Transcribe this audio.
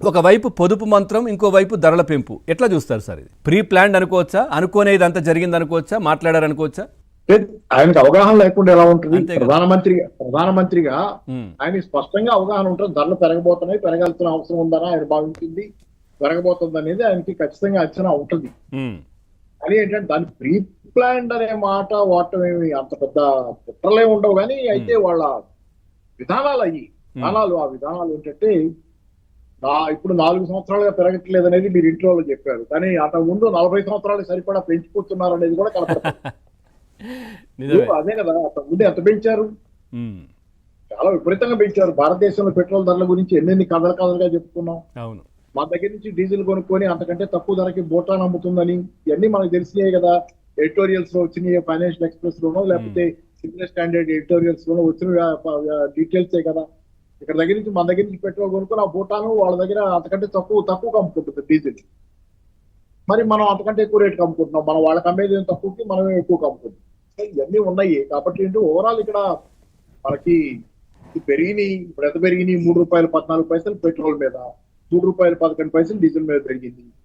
ఒకవైపు పొదుపు మంత్రం, ఇంకోవైపు ధరల పెంపు. ఎట్లా చూస్తారు సార్ ఇది? ప్రీ ప్లాన్డ్ అనుకోవచ్చా? అనుకోనేది అంతా జరిగింది అనుకోవచ్చా? మాట్లాడారు అనుకోవచ్చా? ఆయనకు అవగాహన లేకుండా ఎలా ఉంటుంది? అంతే కదా. ప్రధానమంత్రిగా ఉమ్, ఆయన స్పష్టంగా అవగాహన ఉంటుంది. ధరలు పెరగబోతున్నాయి, పెరగాల్సిన అవసరం ఉందని ఆయన భావించింది, పెరగబోతుంది అనేది ఆయనకి ఖచ్చితంగా అంచనా ఉంటుంది. ఉమ్, కానీ ఏంటంటే దాని ప్రీ ప్లాన్డ్ అనే మాట వాడటం ఏమి అంత పెద్ద కుట్రలే ఉండవు. కానీ అయితే వాళ్ళ విధానాలు ఆ విధానాలు ఏంటంటే ఇప్పుడు 4 సంవత్సరాలుగా పెరగట్లేదు అనేది మీరు ఇంట్లో చెప్పారు. కానీ అంతకు ముందు 40 సంవత్సరాలకు సరిపడా పెంచుకుంటున్నారు అనేది కూడా కనపడుతుంది. నిజమే. అదే కదా, అంతకు ముందు ఎంత పెంచారు? ఉమ్, చాలా విపరీతంగా పెంచారు. భారతదేశంలో పెట్రోల్ ధరల గురించి ఎన్నెన్ని కథలుగా చెప్పుకున్నాం. అవును. మా దగ్గర నుంచి డీజిల్ కొనుక్కొని అంతకంటే తక్కువ ధరకి బోటాన్ అమ్ముతుందని ఇవన్నీ మనకు తెలిసినాయి కదా. ఎడిటోరియల్స్ లో వచ్చినాయి, ఫైనాన్షియల్ ఎక్స్ప్రెస్ లోనో లేకపోతే సిగ్నల్ స్టాండర్డ్ ఎడిటోరియల్స్ లోనో వచ్చిన డీటెయిల్సే కదా. ఇక్కడ దగ్గర నుంచి మన దగ్గర నుంచి పెట్రోల్ కొనుక్కొని ఆ బోటాను వాళ్ళ దగ్గర అంతకంటే తక్కువ అమ్ముకుంటుంది డీజిల్. మరి మనం అంతకంటే ఎక్కువ రేటుకి అమ్ముకుంటున్నాం. మనం వాళ్ళకి అమ్మేది తక్కువకి మనమే ఎక్కువ అమ్ముకుంటున్నాం. ఇవన్నీ ఉన్నాయి. కాబట్టి ఏంటి ఓవరాల్ ఇక్కడ మనకి పెరిగినాయి. ఇప్పుడు ఎంత పెరిగినాయి? 3 రూపాయలు 14 పైసలు పెట్రోల్ మీద, 3 రూపాయలు 11 పైసలు డీజిల్ మీద పెరిగింది.